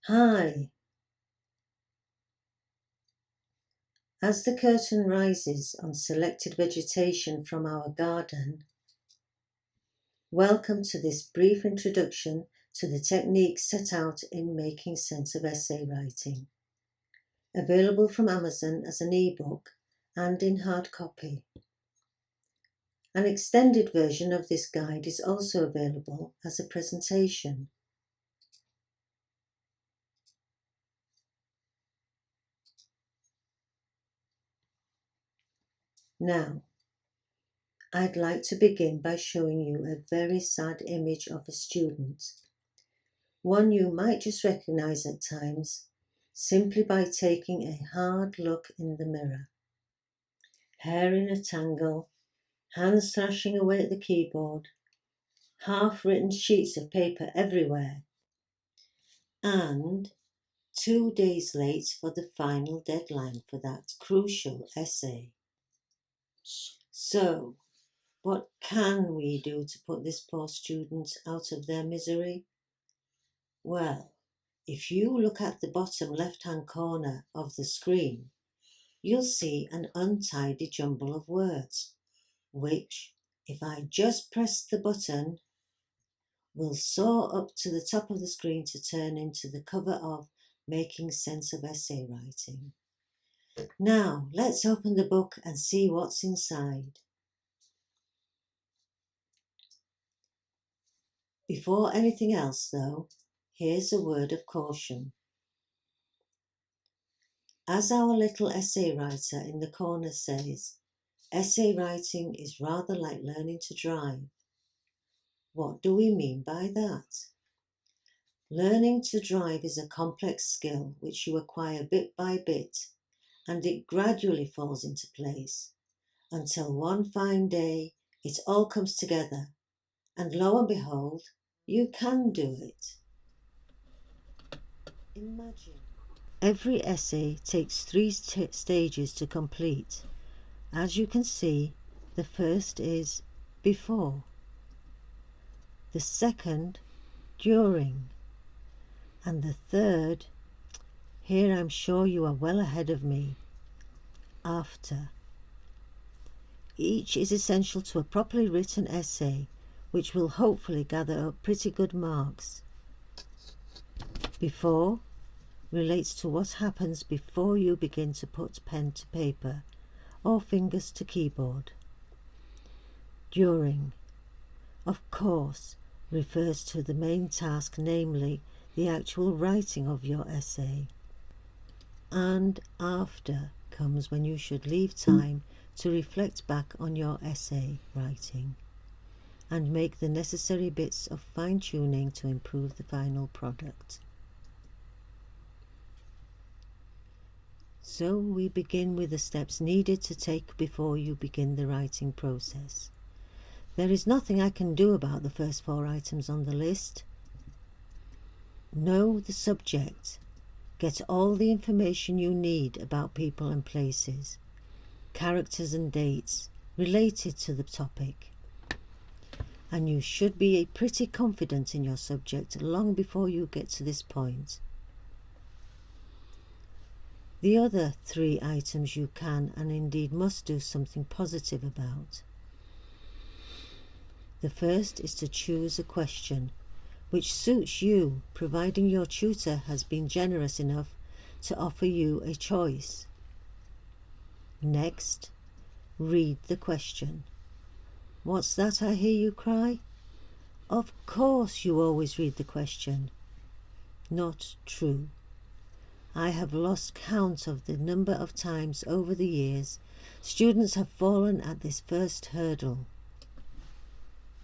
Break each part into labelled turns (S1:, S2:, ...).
S1: Hi. As the curtain rises on selected vegetation from our garden, welcome to this brief introduction to the techniques set out in Making Sense of Essay Writing, available from Amazon as an ebook and in hard copy. An extended version of this guide is also available as a presentation. Now, I'd like to begin by showing you a very sad image of a student, one you might just recognize at times simply by taking a hard look in the mirror. Hair in a tangle, hands thrashing away at the keyboard, half-written sheets of paper everywhere, and 2 days late for the final deadline for that crucial essay. So, what can we do to put this poor student out of their misery? Well, if you look at the bottom left-hand corner of the screen, you'll see an untidy jumble of words, which, if I just press the button, will soar up to the top of the screen to turn into the cover of Making Sense of Essay Writing. Now, let's open the book and see what's inside. Before anything else, though, here's a word of caution. As our little essay writer in the corner says, essay writing is rather like learning to drive. What do we mean by that? Learning to drive is a complex skill which you acquire bit by bit, and it gradually falls into place until one fine day it all comes together, and lo and behold, you can do it. Imagine. Every essay takes 3 stages to complete. As you can see, the first is before, the second during, and the third, here I'm sure you are well ahead of me, after. Each is essential to a properly written essay, which will hopefully gather up pretty good marks. Before relates to what happens before you begin to put pen to paper or fingers to keyboard. During, of course, refers to the main task, namely the actual writing of your essay. And after comes when you should leave time to reflect back on your essay writing and make the necessary bits of fine-tuning to improve the final product. So we begin with the steps needed to take before you begin the writing process. There is nothing I can do about the first 4 items on the list. Know the subject. Get all the information you need about people and places, characters and dates related to the topic. And you should be pretty confident in your subject long before you get to this point. The other 3 items you can and indeed must do something positive about. The first is to choose a question which suits you, providing your tutor has been generous enough to offer you a choice. Next, read the question. What's that I hear you cry? Of course you always read the question. Not true. I have lost count of the number of times over the years students have fallen at this first hurdle.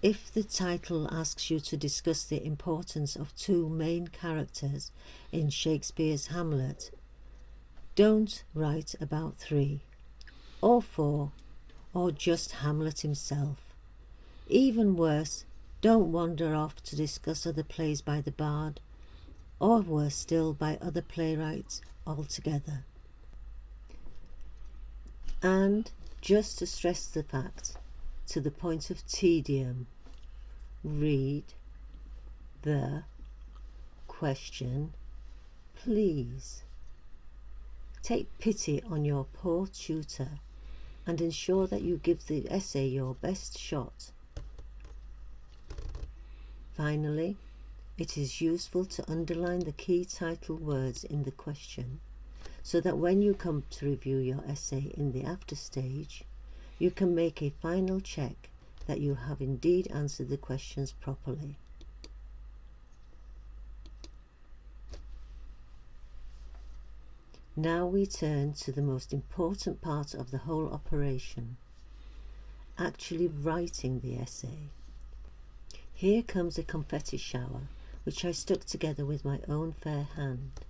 S1: If the title asks you to discuss the importance of 2 main characters in Shakespeare's Hamlet, don't write about 3, or 4, or just Hamlet himself. Even worse, don't wander off to discuss other plays by the bard, or worse still, by other playwrights altogether. And just to stress the fact, to the point of tedium, read the question Please take pity on your poor tutor and ensure that you give the essay your best shot. Finally, it is useful to underline the key title words in the question so that when you come to review your essay in the after stage, you can make a final check that you have indeed answered the questions properly. Now we turn to the most important part of the whole operation, actually writing the essay. Here comes a confetti shower, which I stuck together with my own fair hand.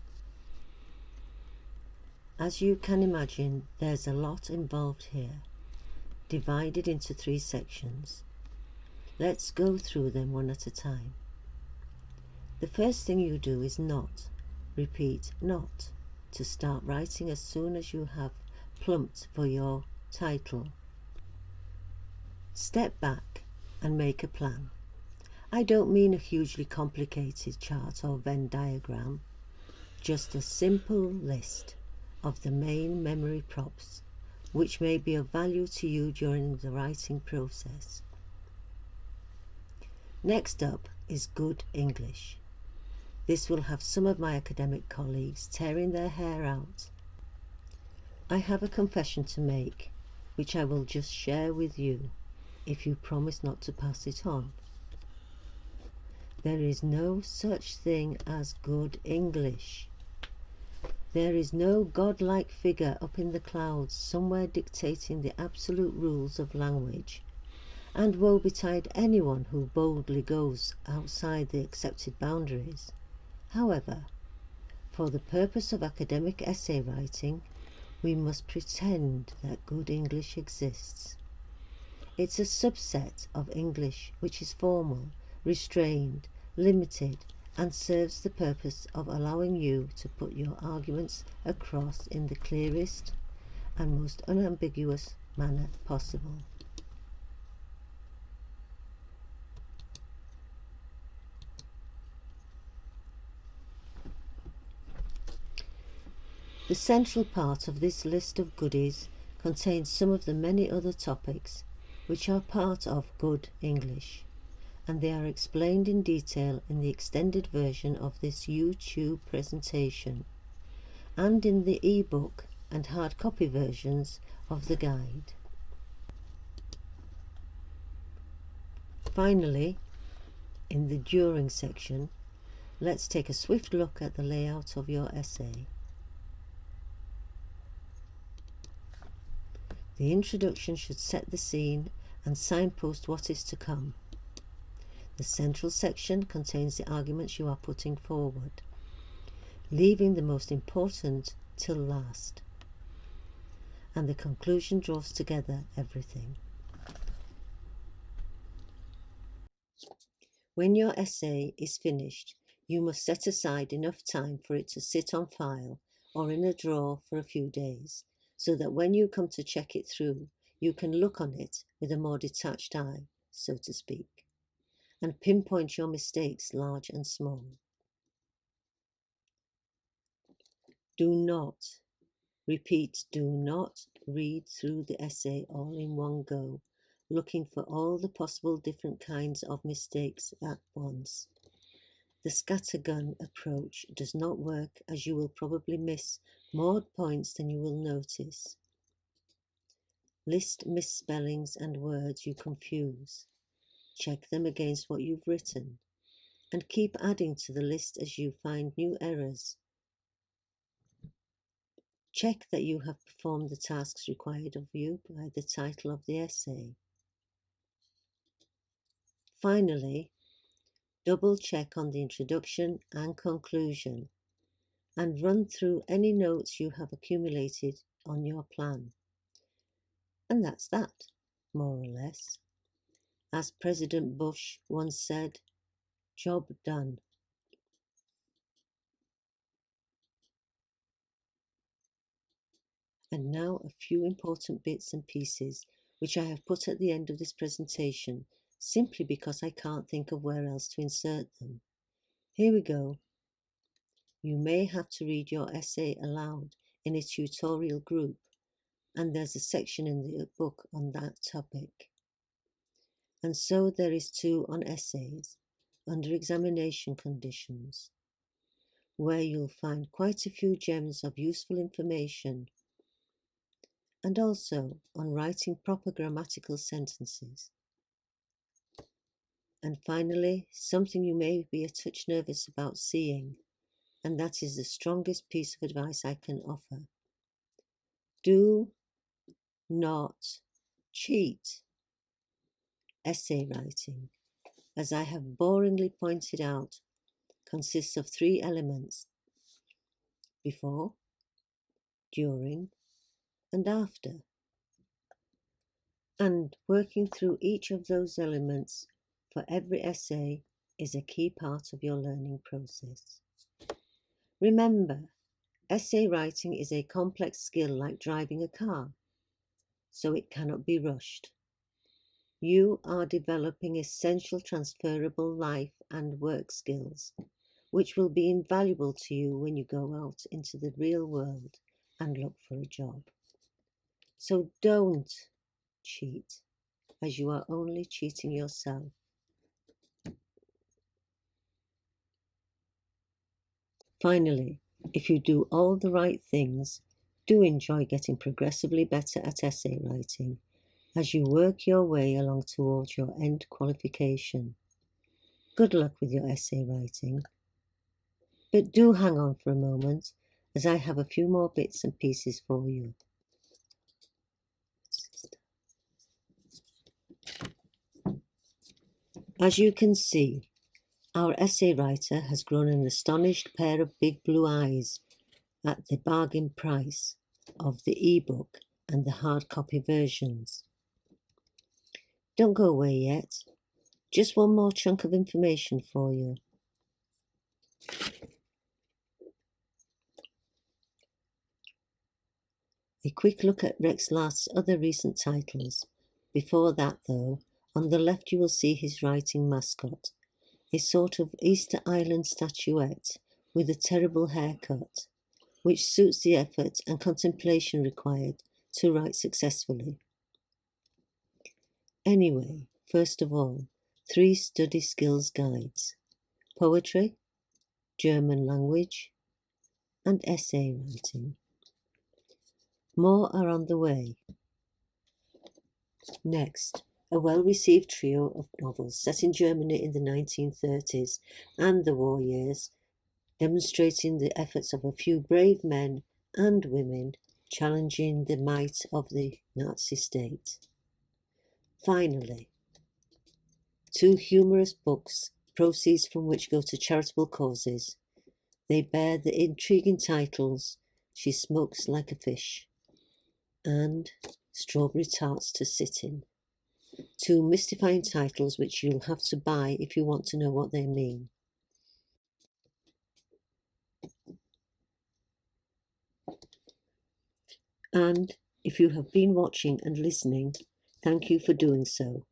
S1: As you can imagine, there's a lot involved here, divided into 3 sections. Let's go through them one at a time. The first thing you do is not, repeat not, to start writing as soon as you have plumped for your title. Step back and make a plan. I don't mean a hugely complicated chart or Venn diagram, just a simple list of the main memory props which may be of value to you during the writing process. Next up is good English. This will have some of my academic colleagues tearing their hair out. I have a confession to make, which I will just share with you, if you promise not to pass it on. There is no such thing as good English. There is no godlike figure up in the clouds somewhere dictating the absolute rules of language, and woe betide anyone who boldly goes outside the accepted boundaries. However, for the purpose of academic essay writing, we must pretend that good English exists. It's a subset of English which is formal, restrained, limited, and serves the purpose of allowing you to put your arguments across in the clearest and most unambiguous manner possible. The central part of this list of goodies contains some of the many other topics which are part of good English, and they are explained in detail in the extended version of this YouTube presentation and in the e-book and hard copy versions of the guide. Finally, in the during section, let's take a swift look at the layout of your essay. The introduction should set the scene and signpost what is to come. The central section contains the arguments you are putting forward, leaving the most important till last. And the conclusion draws together everything. When your essay is finished, you must set aside enough time for it to sit on file or in a drawer for a few days, so that when you come to check it through, you can look on it with a more detached eye, so to speak, and pinpoint your mistakes, large and small. Do not, repeat, do not read through the essay all in one go, looking for all the possible different kinds of mistakes at once. The scattergun approach does not work, as you will probably miss more points than you will notice. List misspellings and words you confuse. Check them against what you've written, and keep adding to the list as you find new errors. Check that you have performed the tasks required of you by the title of the essay. Finally, double check on the introduction and conclusion, and run through any notes you have accumulated on your plan. And that's that, more or less. As President Bush once said, job done. And now a few important bits and pieces which I have put at the end of this presentation simply because I can't think of where else to insert them. Here we go. You may have to read your essay aloud in a tutorial group, and there's a section in the book on that topic. And so there is too on essays, under examination conditions, where you'll find quite a few gems of useful information, and also on writing proper grammatical sentences. And finally, something you may be a touch nervous about seeing, and that is the strongest piece of advice I can offer. Do not cheat. Essay writing, as I have boringly pointed out, consists of 3 elements: before, during, and after. And working through each of those elements for every essay is a key part of your learning process. Remember, essay writing is a complex skill like driving a car, so it cannot be rushed. You are developing essential transferable life and work skills, which will be invaluable to you when you go out into the real world and look for a job. So don't cheat, as you are only cheating yourself. Finally, if you do all the right things, do enjoy getting progressively better at essay writing as you work your way along towards your end qualification. Good luck with your essay writing. But do hang on for a moment, as I have a few more bits and pieces for you. As you can see, our essay writer has grown an astonished pair of big blue eyes at the bargain price of the ebook and the hard copy versions. Don't go away yet. Just one more chunk of information for you. A quick look at Rex Last's other recent titles. Before that, though, on the left you will see his writing mascot, a sort of Easter Island statuette with a terrible haircut, which suits the effort and contemplation required to write successfully. Anyway, first of all, 3 study skills guides: poetry, German language, and essay writing. More are on the way. Next, a well-received trio of novels set in Germany in the 1930s and the war years, demonstrating the efforts of a few brave men and women challenging the might of the Nazi state. Finally, 2 humorous books, proceeds from which go to charitable causes. They bear the intriguing titles She Smokes Like a Fish and Strawberry Tarts to Sit In. 2 mystifying titles which you'll have to buy if you want to know what they mean. And if you have been watching and listening, thank you for doing so.